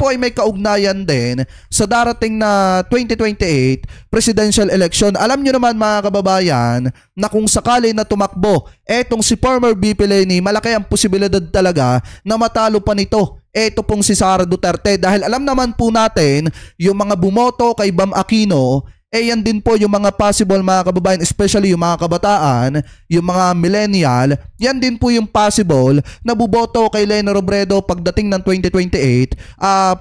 po ay may kaugnayan din sa darating na 2028 presidential election. Alam nyo naman mga kababayan na kung sakali na tumakbo etong si former VP Leni, malaki ang posibilidad talaga na matalo pa nito eto pong si Sara Duterte, dahil alam naman po natin yung mga bumoto kay Bam Aquino, yan din po yung mga possible mga kababayan, especially yung mga kabataan, yung mga millennial, yan din po yung possible na buboto kay Leni Robredo pagdating ng 2028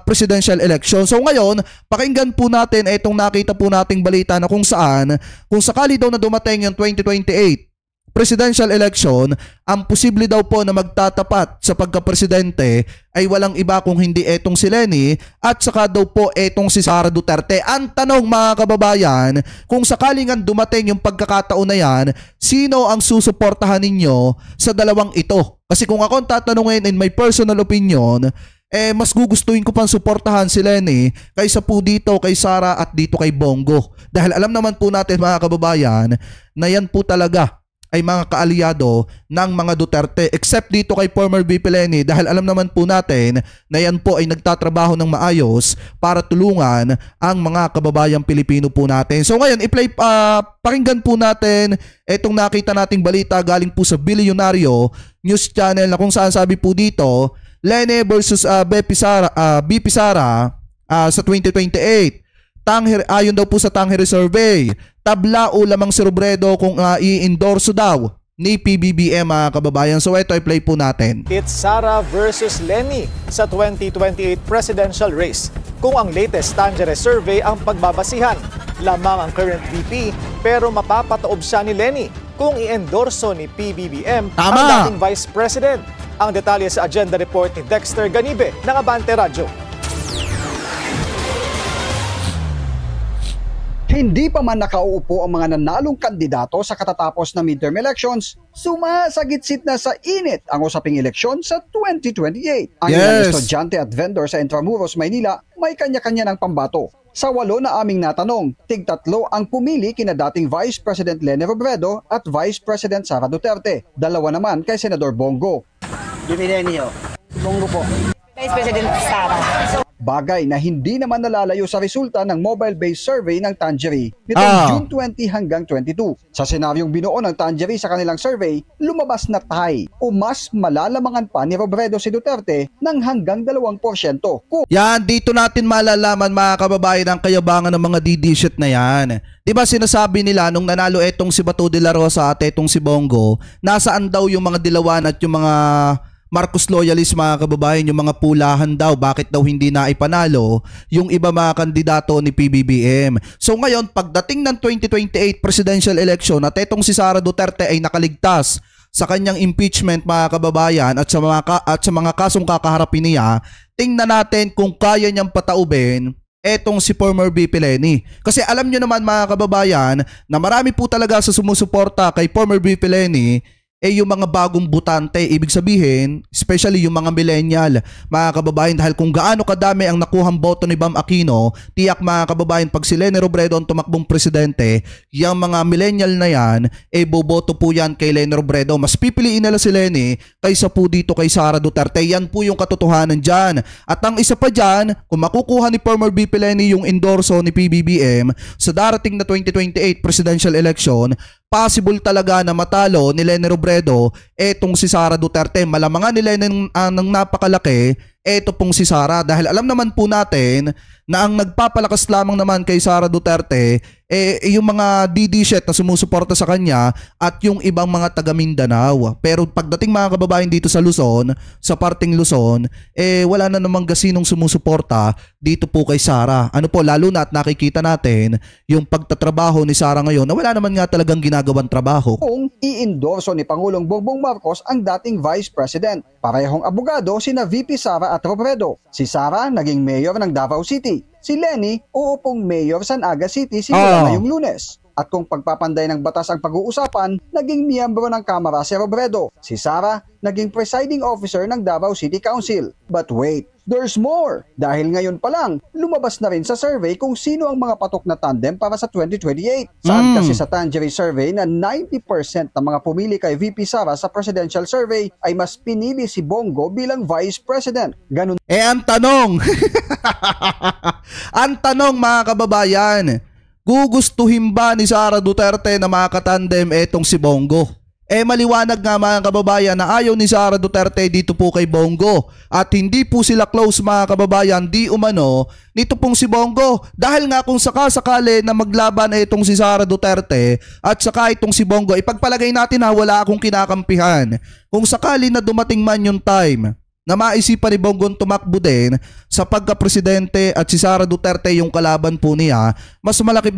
presidential election. So ngayon, pakinggan po natin itong nakita po nating balita na kung saan, kung sakali daw na dumating yung 2028 presidential election, ang posible daw po na magtatapat sa pagka-presidente ay walang iba kung hindi etong si Leni at saka daw po etong si Sara Duterte. Ang tanong mga kababayan, kung sakaling ang dumating yung pagkakataon na yan, sino ang susuportahan ninyo sa dalawang ito? Kasi kung ako ang tatanungin in my personal opinion, mas gugustuhin ko pang suportahan si Leni kaysa po dito kay Sara at dito kay Bongo. Dahil alam naman po natin mga kababayan na yan po talaga ay mga kaalyado ng mga Duterte, except dito kay former VP Leni, dahil alam naman po natin na yan po ay nagtatrabaho ng maayos para tulungan ang mga kababayang Pilipino po natin. So ngayon, pakinggan po natin itong nakita nating balita galing po sa Bilyonaryo News Channel na kung saan sabi po dito, Leni versus VP Sara sa 2028. Ayon daw po sa Tangheri Survey, tabla o lamang si Robredo kung i-endorso daw ni PBBM mga kababayan. So ito ay play po natin. It's Sara versus Leni sa 2028 presidential race. Kung ang latest Tangheri Survey ang pagbabasihan, lamang ang current VP pero mapapataob siya ni Leni kung i-endorso ni PBBM ang dating Vice President. Ang detalye sa agenda report ni Dexter Ganibe ng Abante Radyo. Hindi pa man nakauupo ang mga nanalong kandidato sa katatapos na midterm elections, sumasagitsit na sa init ang usaping eleksyon sa 2028. Ang ilang estudyante at vendor sa Intramuros, Maynila, may kanya-kanya ng pambato. Sa 8 na aming natanong, tig-3 ang pumili kina dating Vice President Leni Robredo at Vice President Sara Duterte. 2 naman kay Senador Bongo. Bimilenio, Bongo po. Vice President Sara. Bagay na hindi naman nalalayo sa resulta ng mobile-based survey ng Tangheri nitong June 20 hanggang 22. Sa senaryong binuo ng Tangheri sa kanilang survey, lumabas na tie o mas malalamangan pa ni Robredo si Duterte ng hanggang 2%. Yan, dito natin malalaman mga kababayan ang kayabangan ng mga didishit na yan. Diba sinasabi nila nung nanalo etong si Bato de la Rosa at etong si Bongo, nasaan daw yung mga dilawan at yung mga Marcos loyalist mga kababayan, yung mga pulahan daw, bakit daw hindi na ipanalo yung iba mga kandidato ni PBBM. So ngayon, pagdating ng 2028 presidential election at etong si Sara Duterte ay nakaligtas sa kanyang impeachment mga kababayan at sa mga kasong kakaharapin niya, tingnan natin kung kaya niyang pataubin etong si former VP Leni. Kasi alam nyo naman mga kababayan na marami po talaga sa sumusuporta kay former VP Leni yung mga bagong butante, ibig sabihin, especially yung mga millennial, mga kababayan, dahil kung gaano kadami ang nakuhang boto ni Bam Aquino, tiyak mga kababayan, pag si Leni Robredo ang tumakbong presidente, yung mga millennial na yan, boboto po yan kay Leni Robredo. Mas pipiliin nila si Leni kaysa po dito kay Sara Duterte. Yan po yung katotohanan dyan. At ang isa pa dyan, kung makukuha ni former VP Leni yung endorso ni PBBM sa darating na 2028 presidential election, possible talaga na matalo ni Leni Robredo etong si Sara Duterte. Malamangan ni Leni ng napakalaki eto pong si Sara, dahil alam naman po natin na ang nagpapalakas lamang naman kay Sara Duterte yung mga DD-shit na sumusuporta sa kanya at yung ibang mga taga Mindanao. Pero pagdating mga kababayan dito sa Luzon, sa parting Luzon, wala na namang gasinong sumusuporta dito po kay Sara. Ano po, lalo na at nakikita natin yung pagtatrabaho ni Sara ngayon na wala naman nga talagang ginagawang trabaho. Kung i-endorso ni Pangulong Bongbong Marcos ang dating Vice President, parehong abogado sina VP Sara at Robredo. Si Sara naging mayor ng Davao City. Si Leni uupong mayor sa Naga City simula ngayong Lunes. At kung pagpapanday ng batas ang pag-uusapan, naging miyembro ng Kamara si Robredo. Si Sara naging presiding officer ng Davao City Council. But wait, There's more! Dahil ngayon pa lang, lumabas na rin sa survey kung sino ang mga patok na tandem para sa 2028. Saan kasi sa Tangeray survey na 90% ng mga pumili kay VP Sara sa presidential survey ay mas pinili si Bongo bilang Vice President. Ganun Ang tanong, ang tanong mga kababayan, gugustuhin ba ni Sara Duterte na makatandem etong si Bongo? Maliwanag nga mga kababayan na ayaw ni Sara Duterte dito po kay Bongo. At hindi po sila close mga kababayan, di umano, nito pong si Bongo. Dahil nga kung sakasakali na maglaban itong si Sara Duterte at saka itong si Bongo, ipagpalagay natin na wala akong kinakampihan. Kung sakali na dumating man yung time na maisipan ni Bonggong tumakbo din sa pagka-presidente at si Sara Duterte yung kalaban po niya, mas malaki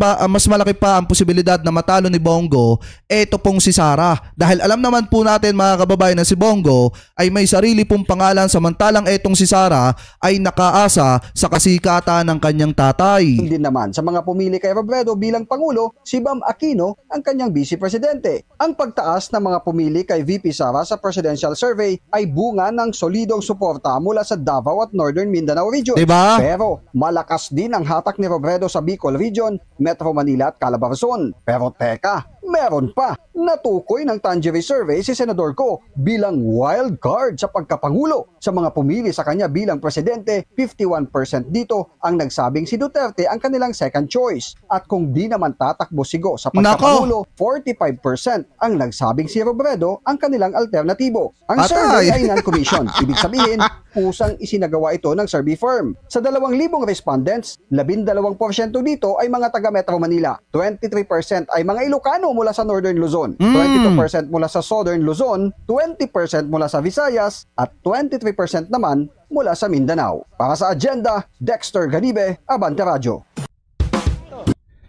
pa ang posibilidad na matalo ni Bongo eto pong si Sara. Dahil alam naman po natin mga kababayan na si Bongo ay may sarili pong pangalan, samantalang etong si Sara ay nakaasa sa kasikatan ng kanyang tatay. din naman sa mga pumili kay Robredo bilang Pangulo, si Bam Aquino ang kanyang Vice Presidente. Ang pagtaas ng mga pumili kay VP Sara sa presidential survey ay bunga ng solidong suporta mula sa Davao at Northern Mindanao Region. Diba? Pero malakas din ang hatak ni Robredo sa Bicol Region, Metro Manila at Calabarzon. Pero teka, meron pa. Natukoy ng Tangeray survey si Senador Ko bilang wild card sa pagkapangulo. Sa mga pumili sa kanya bilang presidente, 51% dito ang nagsabing si Duterte ang kanilang second choice. At kung di naman tatakbo si Go sa pagkapangulo, 45% ang nagsabing si Robredo ang kanilang alternatibo. Ang survey ay non-commission. Ibig sabihin, pusang isinagawa ito ng survey firm. Sa 2,000 respondents, 12% dito ay mga taga Metro Manila, 23% ay mga Ilocano mula sa Northern Luzon, 22% mula sa Southern Luzon, 20% mula sa Visayas, at 23% naman mula sa Mindanao. Para sa Agenda, Dexter Ganibe, Abante Radio.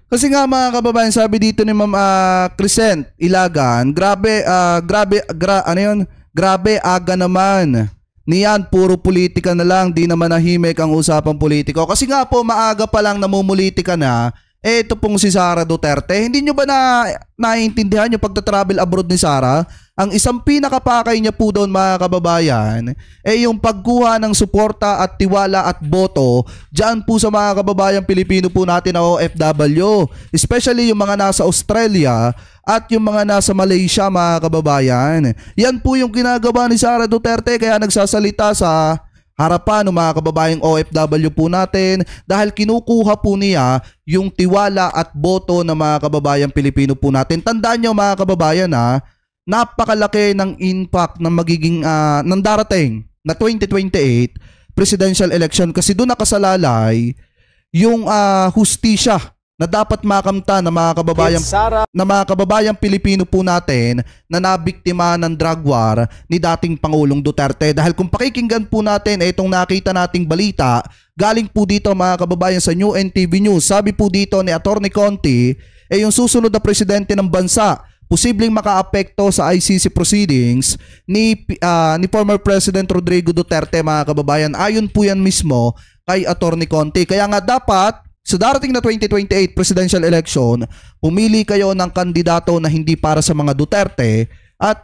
Kasi nga mga kababayan, sabi dito ni Ma'am Crescent Ilagan, grabe aga naman. Niyan, puro politika na lang, di naman nahimik ang usapang politiko. Kasi nga po, maaga pa lang namumulitika na, ito pong si Sara Duterte. Hindi nyo ba naiintindihan yung pagta-travel abroad ni Sara? Ang isang pinakapakay niya po doon mga kababayan, yung pagkuha ng suporta at tiwala at boto dyan po sa mga kababayan Pilipino po natin na OFW. Especially yung mga nasa Australia at yung mga nasa Malaysia mga kababayan. Yan po yung ginagawa ni Sara Duterte, kaya nagsasalita sa harapan ng mga kababayang OFW po natin dahil kinukuha po niya yung tiwala at boto ng mga kababayang Pilipino po natin. Tandaan nyo mga kababayan napakalaki ng impact ng magiging ng darating na 2028 presidential election kasi doon nakasalalay yung hustisya na dapat makamta ng mga kababayang Pilipino po natin na nabiktima ng drug war ni dating Pangulong Duterte. Dahil kung pakikinggan po natin itong nakita nating balita, galing po dito mga kababayan sa New NTV News. Sabi po dito ni Atty. Conti, yung susunod na presidente ng bansa posibleng makaapekto sa ICC proceedings ni former President Rodrigo Duterte mga kababayan. Ayon po yan mismo kay Atty. Conti. Kaya nga dapat sa darating na 2028 presidential election, pumili kayo ng kandidato na hindi para sa mga Duterte at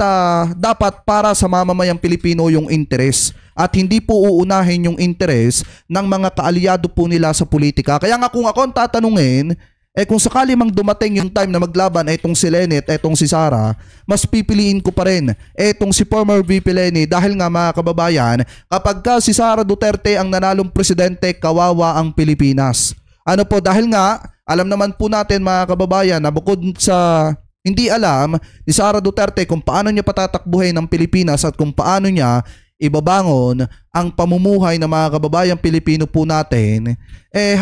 dapat para sa mamamayang Pilipino yung interes at hindi po uunahin yung interes ng mga kaalyado po nila sa politika. Kaya nga kung ako ang tatanungin, kung sakali mang dumating yung time na maglaban etong si Lenny at etong si Sara, mas pipiliin ko pa rin etong si former VP Lenny dahil nga mga kababayan, kapag ka si Sara Duterte ang nanalong presidente, kawawa ang Pilipinas. Ano po, dahil nga, alam naman po natin mga kababayan na bukod sa hindi alam ni Sara Duterte kung paano niya patatakbuhin ang Pilipinas at kung paano niya ibabangon ang pamumuhay ng mga kababayang Pilipino po natin,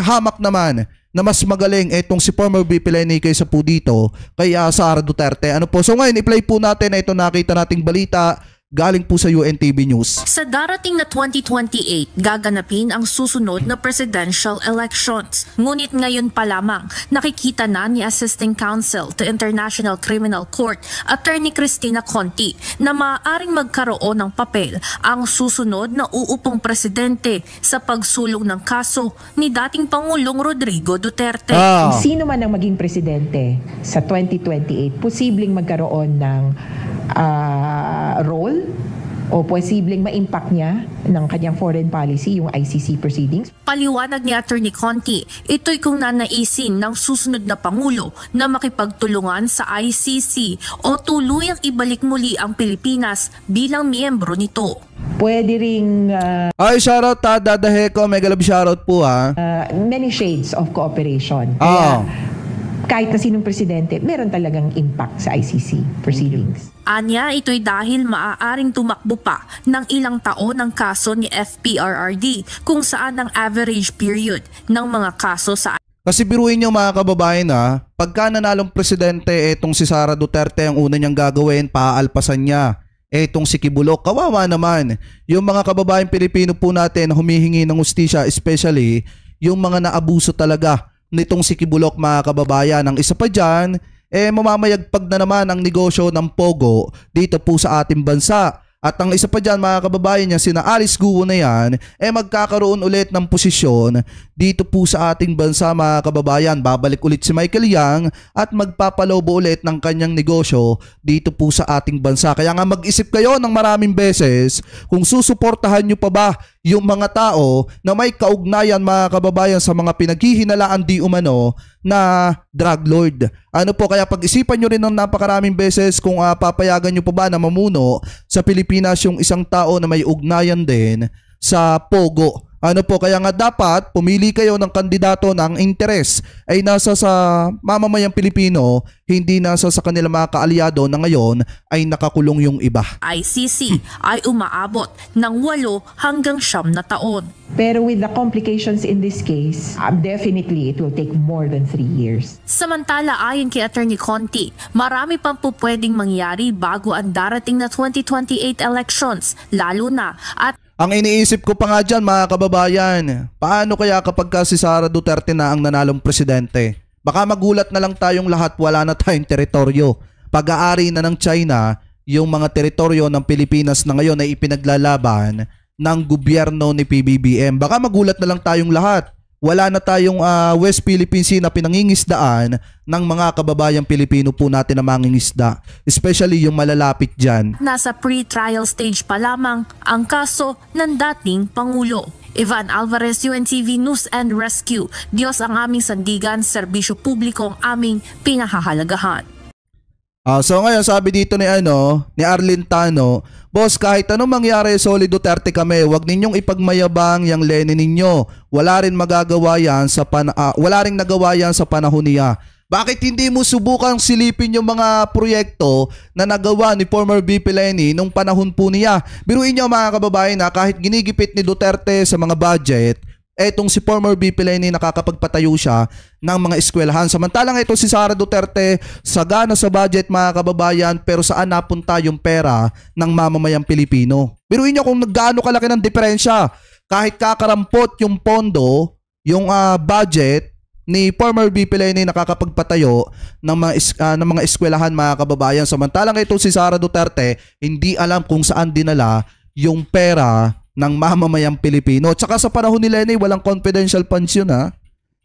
hamak naman na mas magaling itong si former VP Lenny kaysa po dito kay Sara Duterte. Ano po, so ngayon i-play po natin ito nakita nating balita galing po sa UNTV News. Sa darating na 2028, gaganapin ang susunod na presidential elections. Ngunit ngayon pa lamang, nakikita na ni Assisting Counsel to International Criminal Court, Attorney Cristina Conti, na maaaring magkaroon ng papel ang susunod na uupong presidente sa pagsulong ng kaso ni dating Pangulong Rodrigo Duterte. Sino man ang maging presidente sa 2028, posibleng magkaroon ng role o posibleng ma-impact niya ng kanyang foreign policy, yung ICC proceedings. Paliwanag ni Attorney Conti, ito'y kung nanaisin ng susunod na Pangulo na makipagtulungan sa ICC o tuluyang ibalik muli ang Pilipinas bilang miyembro nito. Pwede ring Ay, shoutout ta, Dada Heko. Mega love shoutout po ha. many shades of cooperation. Ah. Kaya kahit na sinong presidente, meron talagang impact sa ICC proceedings. Anya, ito'y dahil maaaring tumakbo pa ng ilang taon ang kaso ni FPRRD kung saan ang average period ng mga kaso sa Kasi biruin nyo mga kababayan ha, pagka nanalong presidente, etong si Sara Duterte, ang una niyang gagawin, paaalpasan niya. Etong si Kibulok, kawawa naman. Yung mga kababayan Pilipino po natin humihingi ng hustisya, especially yung mga naabuso talaga nitong si Kibulok mga kababayan. Ang isa pa dyan, mamamayagpag na naman ang negosyo ng Pogo dito po sa ating bansa. At ang isa pa dyan mga kababayan niya, sina Alice Guo na yan, magkakaroon ulit ng posisyon dito po sa ating bansa mga kababayan. Babalik ulit si Michael Yang at magpapalobo ulit ng kanyang negosyo dito po sa ating bansa. Kaya nga mag-isip kayo ng maraming beses kung susuportahan nyo pa ba yung mga tao na may kaugnayan mga kababayan sa mga pinaghihinalaan di umano na drug lord. Ano po, kaya pag-isipan nyo rin ng napakaraming beses kung papayagan nyo pa ba na mamuno sa Pilipinas yung isang tao na may ugnayan din sa Pogo. Ano po, kaya nga dapat pumili kayo ng kandidato na ang interes ay nasa sa mamamayang Pilipino, hindi nasa sa kanilang mga kaalyado na ngayon ay nakakulong yung iba. ICC ay umaabot ng 8 hanggang 9 na taon. Pero with the complications in this case, definitely it will take more than 3 years. Samantala, ayon kay Attorney Conti, marami pang po pwedeng mangyari bago ang darating na 2028 elections, lalo na at Ang iniisip ko pa nga dyan mga kababayan, paano kaya kapag si Sara Duterte na ang nanalong presidente? Baka magulat na lang tayong lahat, wala na tayong teritoryo. Pag-aari na ng China yung mga teritoryo ng Pilipinas na ngayon ay ipinaglalaban ng gobyerno ni PBBM. Baka magulat na lang tayong lahat. Wala na tayong West Philippine Sea na pinangingisdaan ng mga kababayang Pilipino po natin na mangingisda. Especially yung malalapit dyan. nasa pre-trial stage pa lamang ang kaso ng dating Pangulo. Ivan Alvarez, UNTV News and Rescue. Diyos ang aming sandigan, serbisyo publiko ang aming pinahahalagahan. So ngayon sabi dito ni Arlene Tano, boss, kahit anong mangyari solid Duterte kami, wag ninyong ipagmayabang yang Lenny ninyo. Wala rin magagawa yan sa wala ring nagawa yan sa panahon niya. Bakit hindi mo subukang silipin yung mga proyekto na nagawa ni former VP Lenny nung panahon po niya? Biruin niyo mga kababayan na kahit ginigipit ni Duterte sa mga budget, etong si former VP Lenny nakakapagpatayo siya ng mga eskwelahan. Samantalang ito si Sara Duterte, sagana sa budget mga kababayan, pero saan napunta yung pera ng mamamayang Pilipino? Biruin niyo kung gaano kalaki ng diferensya. Kahit kakarampot yung pondo, yung budget ni former VP Lenny nakakapagpatayo ng mga eskwelahan mga kababayan. Samantalang ito si Sara Duterte, hindi alam kung saan dinala yung pera ng mamamayang Pilipino. Tsaka sa panahon ni Lenny, walang confidential funds yun ha.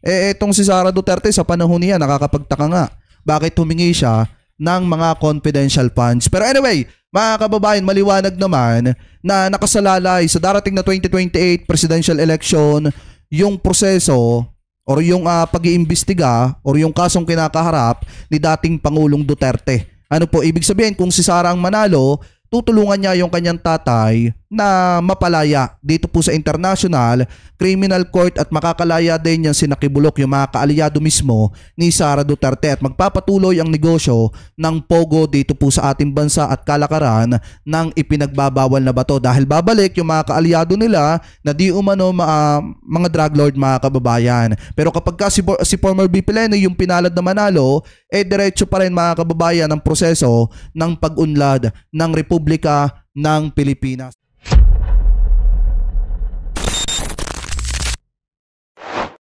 Etong si Sara Duterte sa panahon niya, nakakapagtaka nga. Bakit humingi siya ng mga confidential funds? Pero anyway, mga kababayan, maliwanag naman na nakasalalay sa darating na 2028 presidential election, yung proseso or yung pag-iimbestiga or yung kasong kinakaharap ni dating Pangulong Duterte. Ano po, ibig sabihin kung si Sara ang manalo, tutulungan niya yung kanyang tatay na mapalaya dito po sa International Criminal Court at makakalaya din yan si Nakibulok, yung mga kaalyado mismo ni Sara Duterte, at magpapatuloy ang negosyo ng Pogo dito po sa ating bansa at kalakaran ng ipinagbabawal na bato dahil babalik yung mga kaalyado nila na di umano mga drug lord mga kababayan. Pero kapag si former VP Lenny yung pinalad na manalo, diretso pa rin mga kababayan ang proseso ng pag-unlad ng Republika ng Pilipinas.